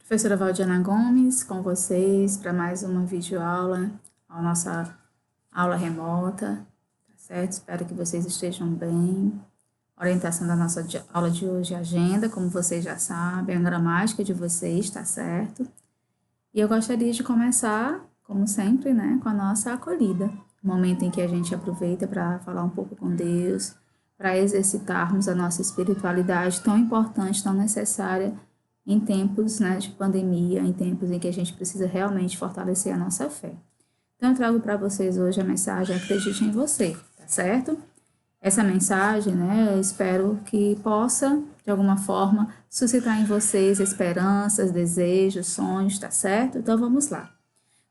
Professora Valdiana Gomes, com vocês para mais uma videoaula, a nossa aula remota, tá certo? Espero que vocês estejam bem. A orientação da nossa aula de hoje é agenda, como vocês já sabem, a gramática de vocês, tá certo? E eu gostaria de começar, como sempre, né, com a nossa acolhida, o momento em que a gente aproveita para falar um pouco com Deus, para exercitarmos a nossa espiritualidade tão importante, tão necessária em tempos, né, de pandemia, em tempos em que a gente precisa realmente fortalecer a nossa fé. Então, eu trago para vocês hoje a mensagem Acredite em Você, tá certo? Essa mensagem, né, eu espero que possa, de alguma forma, suscitar em vocês esperanças, desejos, sonhos, tá certo? Então, vamos lá.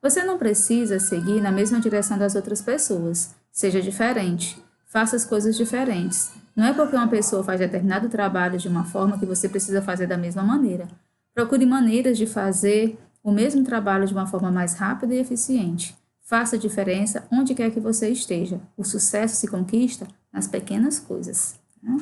Você não precisa seguir na mesma direção das outras pessoas. Seja diferente. Faça as coisas diferentes. Não é porque uma pessoa faz determinado trabalho de uma forma que você precisa fazer da mesma maneira. Procure maneiras de fazer o mesmo trabalho de uma forma mais rápida e eficiente. Faça a diferença onde quer que você esteja. O sucesso se conquista nas pequenas coisas, né?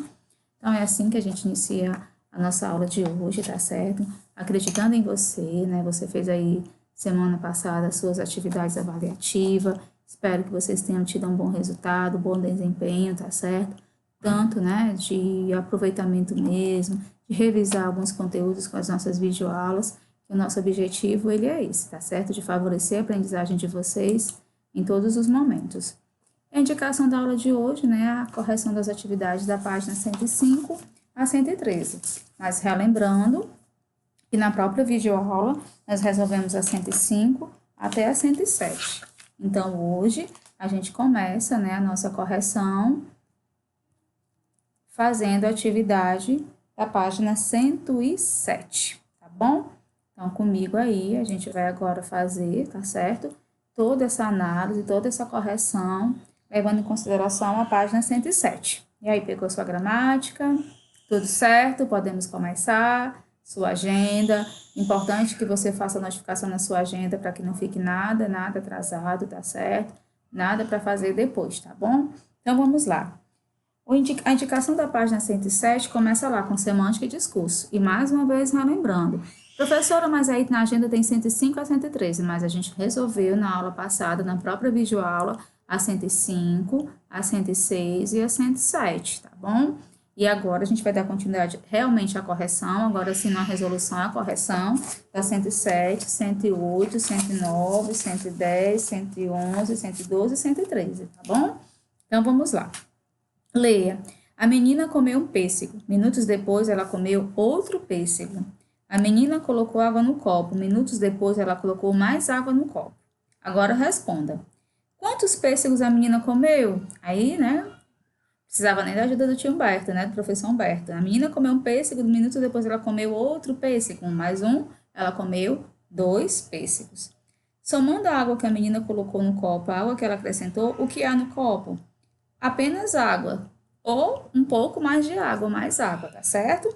Então, é assim que a gente inicia a nossa aula de hoje, tá certo? Acreditando em você, né? Você fez aí semana passada as suas atividades avaliativas. Espero que vocês tenham tido um bom resultado, um bom desempenho, tá certo? Tanto, né, de aproveitamento mesmo, de revisar alguns conteúdos com as nossas videoaulas. O nosso objetivo, ele é esse, tá certo? De favorecer a aprendizagem de vocês em todos os momentos. A indicação da aula de hoje, né, é a correção das atividades da página 105 a 113. Mas relembrando que na própria videoaula nós resolvemos a 105 até a 107. Então, hoje a gente começa, né, a nossa correção fazendo a atividade da página 107, tá bom? Então, comigo aí, a gente vai agora fazer, tá certo? Toda essa análise, toda essa correção, levando em consideração a página 107. E aí, pegou sua gramática? Tudo certo? Podemos começar? Sua agenda. Importante que você faça a notificação na sua agenda para que não fique nada atrasado, tá certo? Nada para fazer depois, tá bom? Então, vamos lá. A indicação da página 107 começa lá com semântica e discurso. E mais uma vez relembrando, professora, mas aí na agenda tem 105 a 113, mas a gente resolveu na aula passada, na própria videoaula, a 105, a 106 e a 107, tá bom? E agora a gente vai dar continuidade realmente à correção, agora sim na resolução a correção da 107, 108, 109, 110, 111, 112 e 113, tá bom? Então vamos lá. Leia. A menina comeu um pêssego. Minutos depois, ela comeu outro pêssego. A menina colocou água no copo. Minutos depois, ela colocou mais água no copo. Agora responda. Quantos pêssegos a menina comeu? Aí, né? Precisava nem da ajuda do tio Humberto, né? Do professor Humberto. A menina comeu um pêssego. Minutos depois, ela comeu outro pêssego. Mais um, ela comeu 2 pêssegos. Somando a água que a menina colocou no copo, a água que ela acrescentou, o que há no copo? Apenas água, ou um pouco mais de água, mais água, tá certo?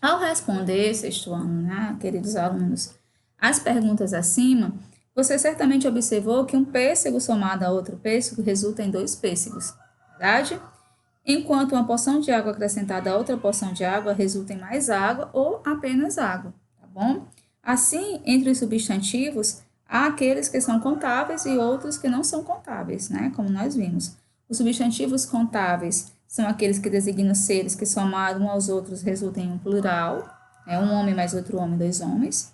Ao responder, sexto ano, né, queridos alunos, as perguntas acima, você certamente observou que um pêssego somado a outro pêssego resulta em 2 pêssegos, verdade? Enquanto uma porção de água acrescentada a outra porção de água resulta em mais água ou apenas água, tá bom? Assim, entre os substantivos, há aqueles que são contáveis e outros que não são contáveis, né, como nós vimos. Os substantivos contáveis são aqueles que designam seres que, somados uns aos outros, resultam em um plural, né? Um homem mais outro homem, 2 homens.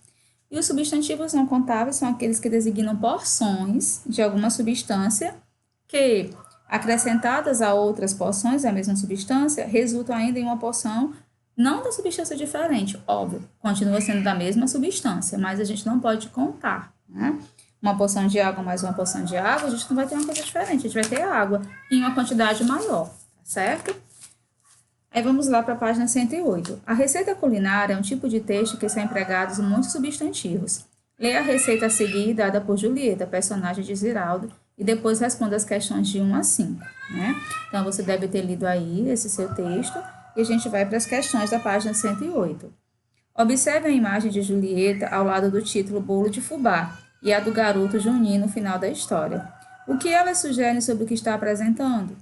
E os substantivos não contáveis são aqueles que designam porções de alguma substância que, acrescentadas a outras porções da mesma substância, resultam ainda em uma porção não da substância diferente, óbvio, continua sendo da mesma substância, mas a gente não pode contar, né? Uma porção de água mais uma porção de água, a gente não vai ter uma coisa diferente, a gente vai ter água em uma quantidade maior, tá certo? Aí vamos lá para a página 108. A receita culinária é um tipo de texto que são empregados muitos substantivos. Leia a receita a seguir, dada por Julieta, personagem de Ziraldo, e depois responda as questões de 1 a 5, né? Então, você deve ter lido aí esse seu texto, e a gente vai para as questões da página 108. Observe a imagem de Julieta ao lado do título Bolo de Fubá e a do garoto Juninho no final da história. O que elas sugerem sobre o que está apresentando?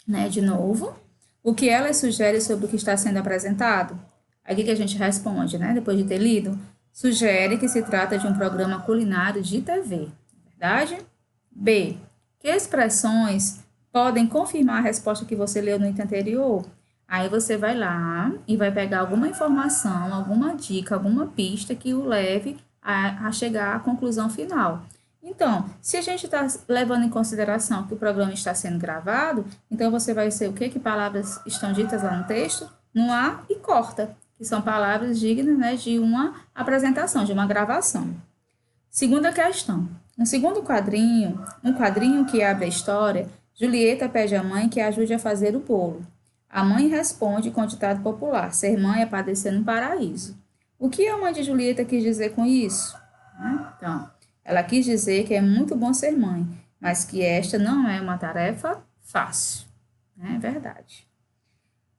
Né? De novo, o que elas sugerem sobre o que está sendo apresentado? Aí o que a gente responde, né? Depois de ter lido, sugere que se trata de um programa culinário de TV, verdade? B. Que expressões podem confirmar a resposta que você leu no item anterior? Aí você vai lá e vai pegar alguma informação, alguma dica, alguma pista que o leve a chegar à conclusão final. Então, se a gente está levando em consideração que o programa está sendo gravado, então você vai ser o quê? Que palavras estão ditas lá no texto? No A e corta, que são palavras dignas, né, de uma apresentação, de uma gravação. Segunda questão. No segundo quadrinho, um quadrinho que abre a história, Julieta pede à mãe que ajude a fazer o bolo. A mãe responde com o ditado popular: ser mãe é padecer no paraíso. O que a mãe de Julieta quis dizer com isso? Então, ela quis dizer que é muito bom ser mãe, mas que esta não é uma tarefa fácil. É verdade.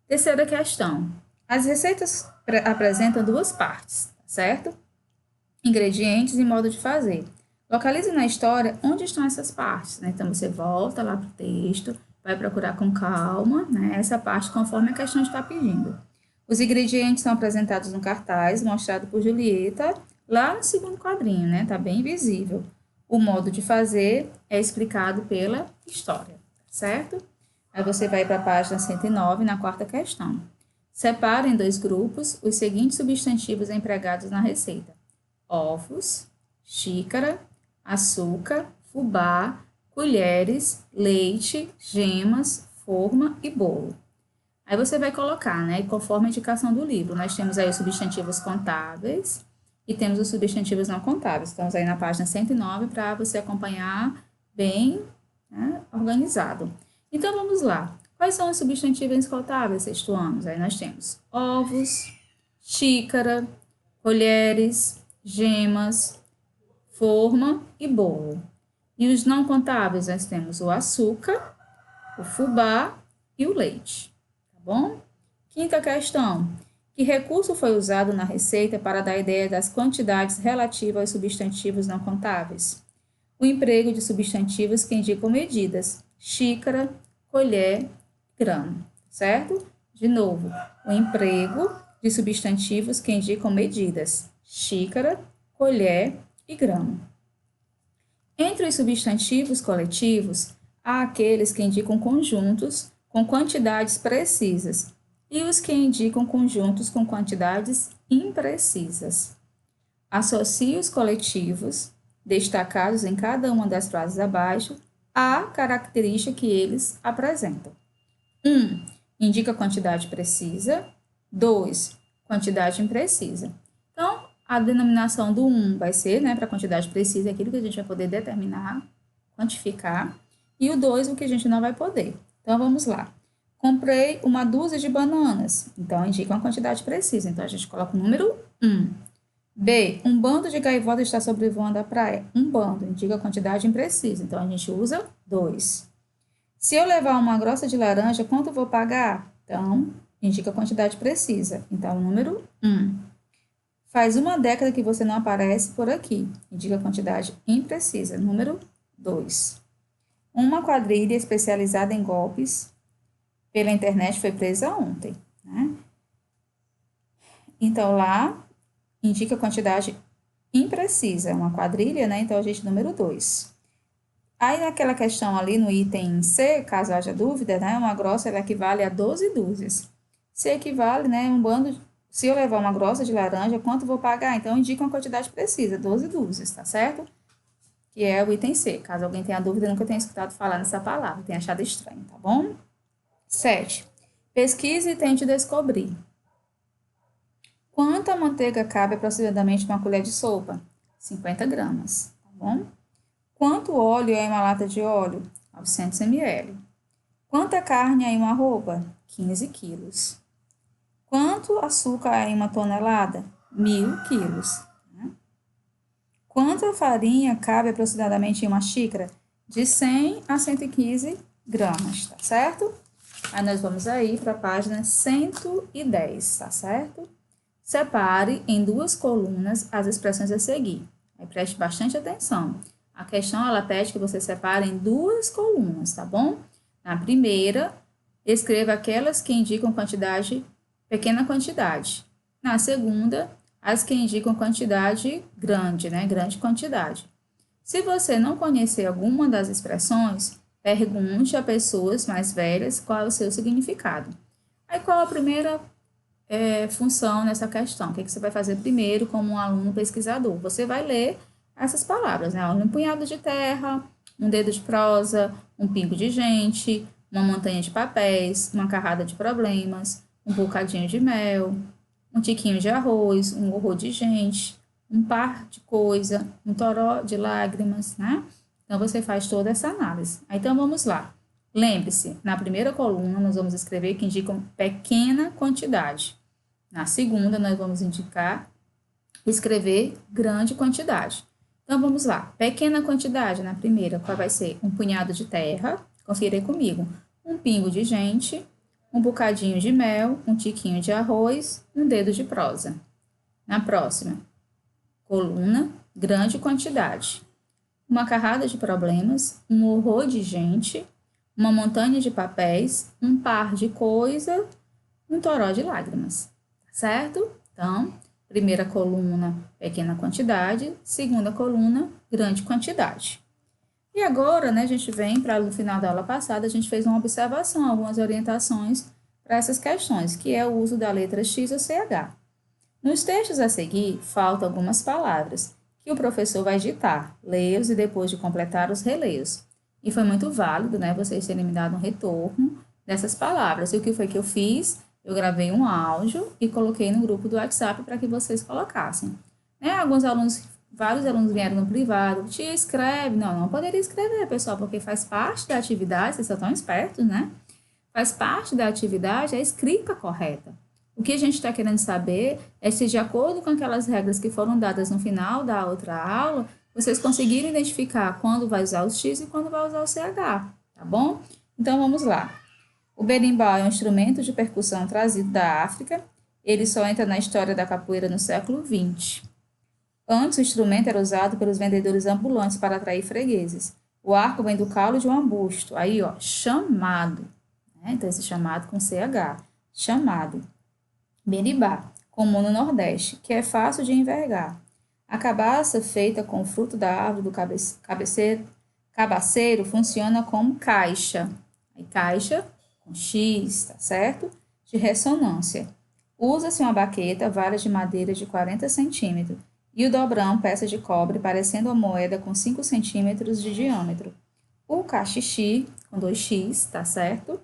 Terceira questão. As receitas apresentam duas partes, certo? Ingredientes e modo de fazer. Localize na história onde estão essas partes, né? Então, você volta lá para o texto, vai procurar com calma, né, essa parte conforme a questão está pedindo. Os ingredientes são apresentados no cartaz, mostrado por Julieta, lá no segundo quadrinho, né? Tá bem visível. O modo de fazer é explicado pela história, certo? Aí você vai para a página 109, na quarta questão. Separe em dois grupos os seguintes substantivos empregados na receita: ovos, xícara, açúcar, fubá, colheres, leite, gemas, forma e bolo. Aí você vai colocar, né, conforme a indicação do livro. Nós temos aí os substantivos contáveis e temos os substantivos não contáveis. Estamos aí na página 109 para você acompanhar bem, né, organizado. Então, vamos lá. Quais são os substantivos contáveis sextuanos? Aí nós temos ovos, xícara, colheres, gemas, forma e bolo. E os não contáveis, nós temos o açúcar, o fubá e o leite. Tá bom? Quinta questão. Que recurso foi usado na receita para dar ideia das quantidades relativas aos substantivos não contáveis? O emprego de substantivos que indicam medidas: xícara, colher, grano. Certo? De novo, o emprego de substantivos que indicam medidas: xícara, colher e grano. Entre os substantivos coletivos, há aqueles que indicam conjuntos com quantidades precisas e os que indicam conjuntos com quantidades imprecisas. Associe os coletivos, destacados em cada uma das frases abaixo, à característica que eles apresentam. 1. Indica quantidade precisa. 2. Quantidade imprecisa. Então, a denominação do 1 vai ser, né, para quantidade precisa, aquilo que a gente vai poder determinar, quantificar. E o 2, o que a gente não vai poder. Então, vamos lá. Comprei uma dúzia de bananas. Então, indica uma quantidade precisa. Então, a gente coloca o número 1. B. Um bando de gaivotas está sobrevoando a praia. Um bando indica a quantidade imprecisa. Então, a gente usa 2. Se eu levar uma grossa de laranja, quanto vou pagar? Então, indica a quantidade precisa. Então, o número 1. Faz uma década que você não aparece por aqui. Indica a quantidade imprecisa. Número 2. Uma quadrilha especializada em golpes pela internet foi presa ontem, né? Então, lá, indica a quantidade imprecisa. Uma quadrilha, né? Então, a gente, número 2. Aí, naquela questão ali no item C, caso haja dúvida, né? Uma grossa, ela equivale a 12 dúzias. Se equivale, né? Um bando... Se eu levar uma grossa de laranja, quanto vou pagar? Então, indica uma quantidade precisa, 12 dúzias, tá certo? Que é o item C. Caso alguém tenha dúvida, nunca tenha escutado falar nessa palavra, tenha achado estranho, tá bom? 7. Pesquise e tente descobrir. Quanta manteiga cabe aproximadamente uma colher de sopa? 50 gramas, tá bom? Quanto óleo é em uma lata de óleo? 900 ml. Quanta carne é em uma arroba? 15 quilos. Quanto açúcar é em uma tonelada? 1.000 quilos. Quanta farinha cabe aproximadamente em uma xícara? De 100 a 115 gramas, tá certo? Aí nós vamos aí para a página 110, tá certo? Separe em duas colunas as expressões a seguir. Aí preste bastante atenção. A questão, ela pede que você separe em duas colunas, tá bom? Na primeira, escreva aquelas que indicam quantidade, pequena quantidade. Na segunda, as que indicam quantidade grande, né? Grande quantidade. Se você não conhecer alguma das expressões, pergunte a pessoas mais velhas qual é o seu significado. Aí, qual a primeira função nessa questão? O que você vai fazer primeiro como um aluno pesquisador? Você vai ler essas palavras, né? Um punhado de terra, um dedo de prosa, um pingo de gente, uma montanha de papéis, uma carrada de problemas, um bocadinho de mel, um tiquinho de arroz, um horror de gente, um par de coisa, um toró de lágrimas, né? Então, você faz toda essa análise. Então, vamos lá. Lembre-se, na primeira coluna, nós vamos escrever que indicam pequena quantidade. Na segunda, nós vamos escrever grande quantidade. Então, vamos lá. Pequena quantidade, na primeira, qual vai ser? Um punhado de terra, confira aí comigo. Um pingo de gente, um bocadinho de mel, um tiquinho de arroz, um dedo de prosa. Na próxima, coluna, grande quantidade. Uma carrada de problemas, um horror de gente, uma montanha de papéis, um par de coisa, um toró de lágrimas. Certo? Então, primeira coluna, pequena quantidade. Segunda coluna, grande quantidade. E agora, né, a gente vem para no final da aula passada, a gente fez uma observação, algumas orientações para essas questões, que é o uso da letra X ou CH. Nos textos a seguir, faltam algumas palavras, que o professor vai ditar, lê-os e depois de completar os releus. E foi muito válido, né, vocês terem me dado um retorno dessas palavras. E o que foi que eu fiz? Eu gravei um áudio e coloquei no grupo do WhatsApp para que vocês colocassem. Né, vários alunos vieram no privado, tia, escreve. Não poderia escrever, pessoal, porque faz parte da atividade, vocês são tão espertos, né? Faz parte da atividade a escrita correta. O que a gente está querendo saber é se, de acordo com aquelas regras que foram dadas no final da outra aula, vocês conseguiram identificar quando vai usar o X e quando vai usar o CH, tá bom? Então, vamos lá. O berimbau é um instrumento de percussão trazido da África. Ele só entra na história da capoeira no século XX. Antes, o instrumento era usado pelos vendedores ambulantes para atrair fregueses. O arco vem do caule de um arbusto. Aí, ó, chamado. Né? Então, esse chamado com CH. Chamado. Berimbau, comum no Nordeste, que é fácil de envergar. A cabaça feita com o fruto da árvore do cabaceiro funciona como caixa. Aí, caixa com X, tá certo? De ressonância. Usa-se uma baqueta, vara de madeira de 40 centímetros, e o dobrão, peça de cobre, parecendo uma moeda com 5 centímetros de diâmetro. O cachixi, com 2x, tá certo?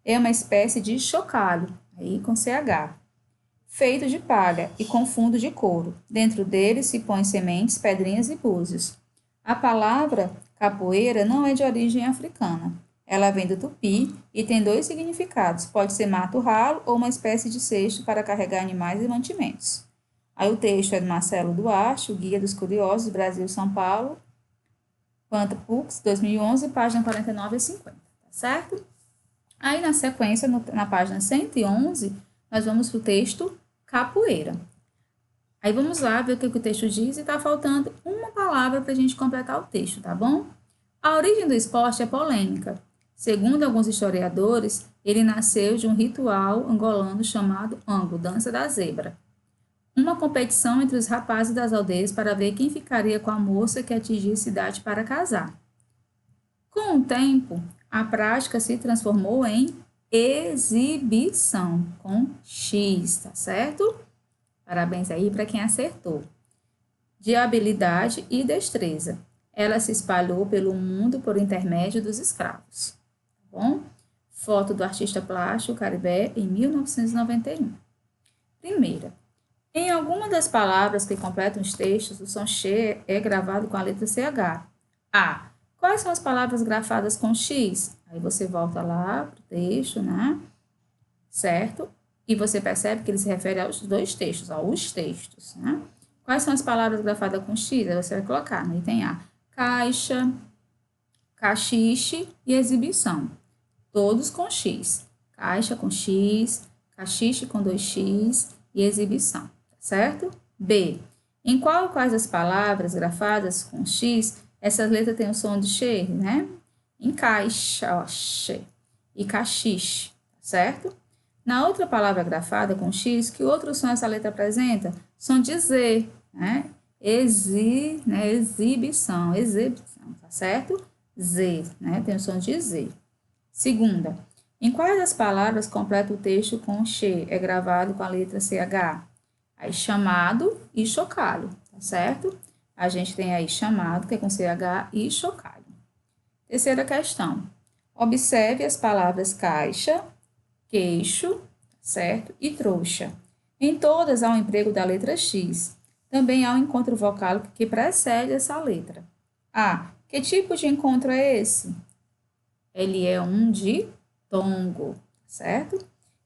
É uma espécie de chocalho, aí com CH, feito de palha e com fundo de couro. Dentro dele se põem sementes, pedrinhas e búzios. A palavra capoeira não é de origem africana. Ela vem do tupi e tem dois significados. Pode ser mato ralo ou uma espécie de cesto para carregar animais e mantimentos. Aí o texto é de Marcelo Duarte, o Guia dos Curiosos, Brasil, São Paulo, Quanta Pux, 2011, página 49 e 50, tá certo? Aí na sequência, na página 111, nós vamos para o texto capoeira. Aí vamos lá ver o que o texto diz e está faltando uma palavra para a gente completar o texto, tá bom? A origem do esporte é polêmica. Segundo alguns historiadores, ele nasceu de um ritual angolano chamado Ango, dança da zebra. Uma competição entre os rapazes das aldeias para ver quem ficaria com a moça que atingisse idade para casar. Com o tempo, a prática se transformou em exibição, com X, tá certo? Parabéns aí para quem acertou. De habilidade e destreza. Ela se espalhou pelo mundo por intermédio dos escravos. Tá bom? Foto do artista plástico Caribé em 1991. Primeira. Em alguma das palavras que completam os textos, o som X é gravado com a letra CH. A. Quais são as palavras grafadas com X? Aí você volta lá para o texto, né? Certo? E você percebe que ele se refere aos dois textos, aos textos, né? Quais são as palavras grafadas com X? Aí você vai colocar no item A. Caixa, cachiche e exibição. Todos com X. Caixa com X, cachiche com 2x e exibição. Certo? B. Em quais das palavras grafadas com X, essa letra tem o som de X, né? Encaixa, ó, X. E cachiche, certo? Na outra palavra grafada com X, que outro som essa letra apresenta? Som de Z, né? Exibição, tá certo? Z, né? Tem o som de Z. Segunda, em quais das palavras completa o texto com X é gravado com a letra CH? Aí, chamado e chocalho, tá certo? A gente tem aí chamado, que é com CH, e chocalho. Terceira questão. Observe as palavras caixa, queixo, certo? E trouxa. Em todas há o emprego da letra X. Também há um encontro vocálico que precede essa letra. A. Que tipo de encontro é esse? Ele é um ditongo, certo?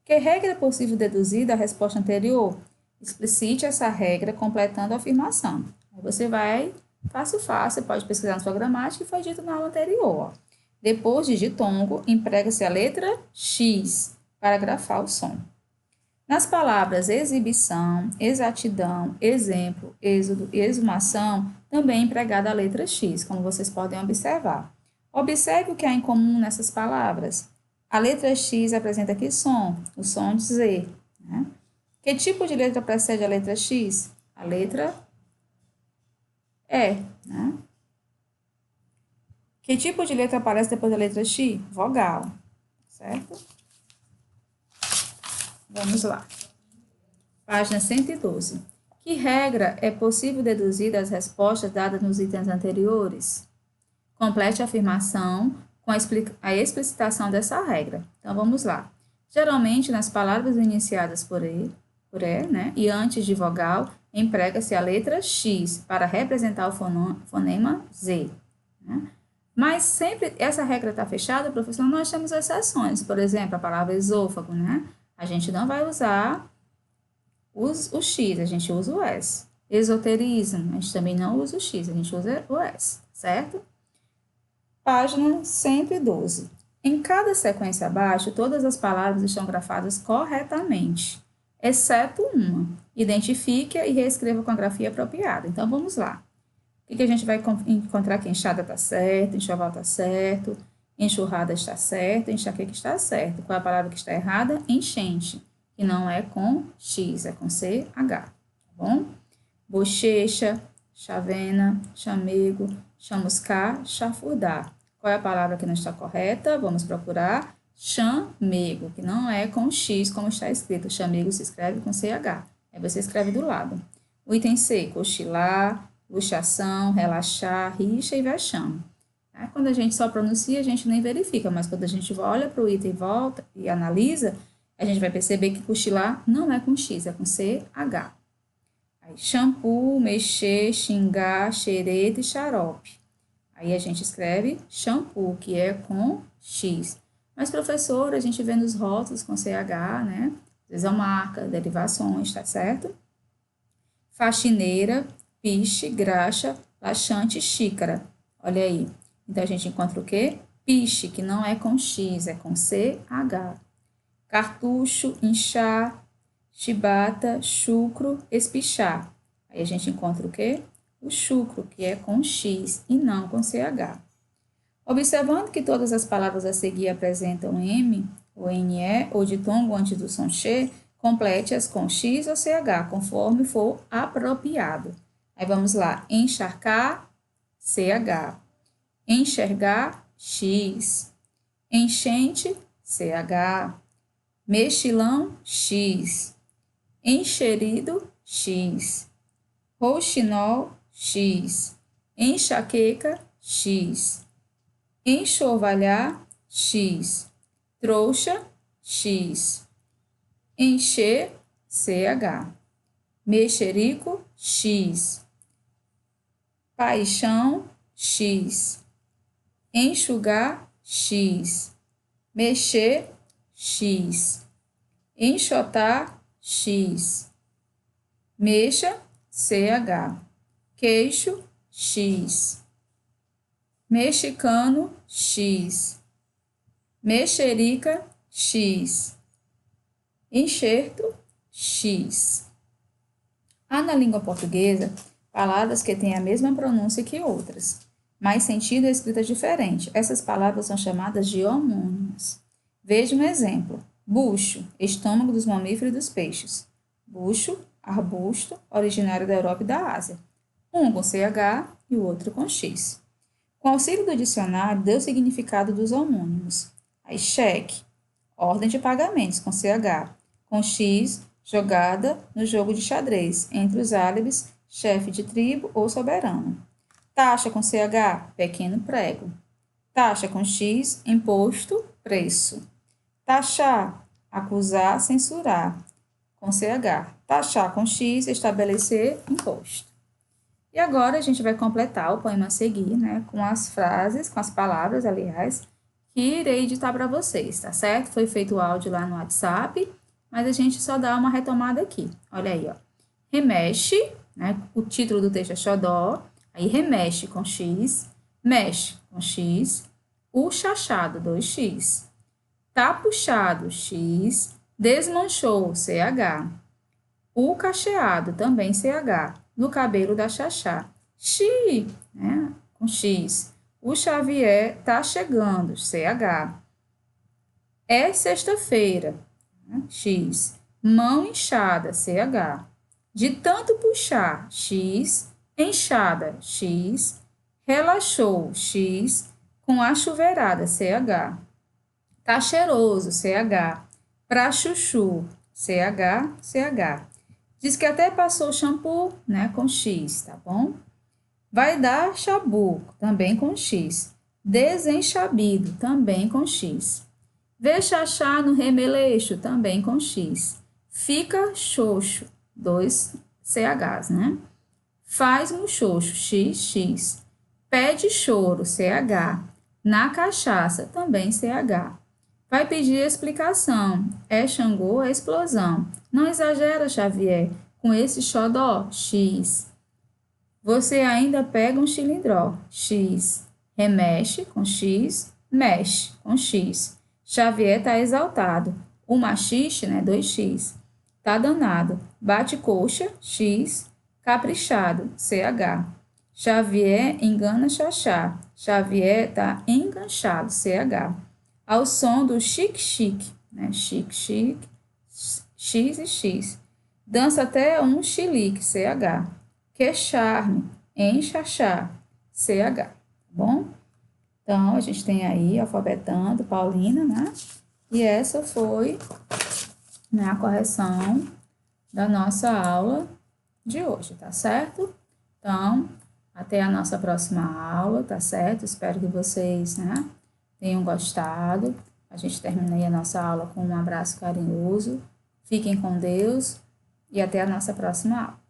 Que regra é possível deduzir da resposta anterior? Explicite essa regra completando a afirmação. Aí você vai, fácil, você pode pesquisar na sua gramática que foi dito na aula anterior. Depois de ditongo, emprega-se a letra X para grafar o som. Nas palavras exibição, exatidão, exemplo, êxodo e exumação, também é empregada a letra X, como vocês podem observar. Observe o que há em comum nessas palavras. A letra X apresenta que som? O som de Z. Né? Que tipo de letra precede a letra X? A letra E. Né? Que tipo de letra aparece depois da letra X? Vogal. Certo? Vamos lá. Página 112. Que regra é possível deduzir das respostas dadas nos itens anteriores? Complete a afirmação com a explicitação dessa regra. Então, vamos lá. Geralmente, nas palavras iniciadas por E, né, e antes de vogal, emprega-se a letra X para representar o fonema Z. Né? Mas sempre essa regra está fechada, professor, nós temos exceções. Por exemplo, a palavra esôfago, né? A gente não vai usar o X, a gente usa o S. Esoterismo, a gente também não usa o X, a gente usa o S, certo? Página 112. Em cada sequência abaixo, todas as palavras estão grafadas corretamente, exceto uma. Identifique-a e reescreva com a grafia apropriada. Então, vamos lá. O que a gente vai encontrar aqui? Enxada está certo, enxoval está certo, enxurrada está certo, enxaqueca está certo. Qual é a palavra que está errada? Enchente, que não é com X, é com CH, tá bom? Bochecha, chavena, chamego, chamuscar, chafurdar. Qual é a palavra que não está correta? Vamos procurar chamego, que não é com X, como está escrito. Chamego se escreve com CH. Aí você escreve do lado. O item C, cochilar, luxação, relaxar, rixa e vexame. Quando a gente só pronuncia, a gente nem verifica, mas quando a gente olha para o item e volta e analisa, a gente vai perceber que cochilar não é com X, é com CH. Aí, shampoo, mexer, xingar, xereta e xarope. Aí a gente escreve shampoo, que é com X. Mas, professor, a gente vê nos rótulos com CH, né? Às vezes é uma marca, derivações, tá certo? Faxineira, piche, graxa, laxante, xícara. Olha aí. Então, a gente encontra o quê? Piche, que não é com X, é com CH. Cartucho, inchar, chibata, chucro, espichar. Aí a gente encontra o quê? O chucro, que é com X e não com CH. Observando que todas as palavras a seguir apresentam M, ou NE, ou ditongo antes do som X, complete-as com X ou CH, conforme for apropriado. Aí vamos lá. Encharcar, CH. Enxergar, X. Enchente, CH. Mexilão, X. Encherido, X. Rouxinol, X. Enxaqueca, X. Enxovalhar, X. Trouxa, X. Encher, CH. Mexerico, X. Paixão, X. Enxugar, X. Mexer, X. Enxotar, X. Mexa, CH. Queixo, X. Mexicano, X. Mexerica, X. Enxerto, X. Há na língua portuguesa palavras que têm a mesma pronúncia que outras, mas sentido e escrita diferente. Essas palavras são chamadas de homônimas. Veja um exemplo. Bucho, estômago dos mamíferos e dos peixes. Bucho, arbusto, originário da Europa e da Ásia. Um com CH e o outro com X. Com auxílio do dicionário, deu o significado dos homônimos. Aí, cheque, ordem de pagamentos com CH. Com X, jogada no jogo de xadrez, entre os árabes, chefe de tribo ou soberano. Taxa com CH, pequeno prego. Taxa com X, imposto, preço. Taxar, acusar, censurar, com CH. Taxar com X, estabelecer imposto. E agora a gente vai completar o poema a seguir, né, com as frases, com as palavras, aliás, que irei ditar para vocês, tá certo? Foi feito o áudio lá no WhatsApp, mas a gente só dá uma retomada aqui. Olha aí, ó. Remexe, né, o título do texto é xodó, aí remexe com X, mexe com X, o chachado, 2x. Tá puxado, X, desmanchou, CH. O cacheado, também CH, no cabelo da Xaxá. Xi, né, com X. O Xavier tá chegando, CH. É sexta-feira, né, X. Mão inchada, CH. De tanto puxar, X. Enxada, X. Relaxou, X. Com a chuveirada, CH. Tá cheiroso, CH. Pra chuchu, CH, CH. Diz que até passou shampoo, né, com X, tá bom? Vai dar chabu, também com X. Desenchabido, também com X. Vê chachá no remeleixo, também com X. Fica xoxo, 2 CHs, né? Faz muxoxo, XX. Pede choro, CH. Na cachaça, também CH. Vai pedir explicação. É Xangô, é explosão. Não exagera, Xavier, com esse xodó, X. Você ainda pega um xilindró, X. Remexe, com X. Mexe, com X. Xavier tá exaltado. O machixe, né, 2x. Tá danado. Bate coxa, X. Caprichado, CH. Xavier engana Xaxá. Xavier tá enganchado, CH. Ao som do chique-chique, né? Chique-chique, X e X. Dança até um chilique, CH. Que charme, enxachá, CH. Tá bom? Então, a gente tem aí, alfabetando, Paulina, né? E essa foi, né, a correção da nossa aula de hoje, tá certo? Então, até a nossa próxima aula, tá certo? Espero que vocês, né, tenham gostado. A gente termina aí a nossa aula com um abraço carinhoso. Fiquem com Deus e até a nossa próxima aula.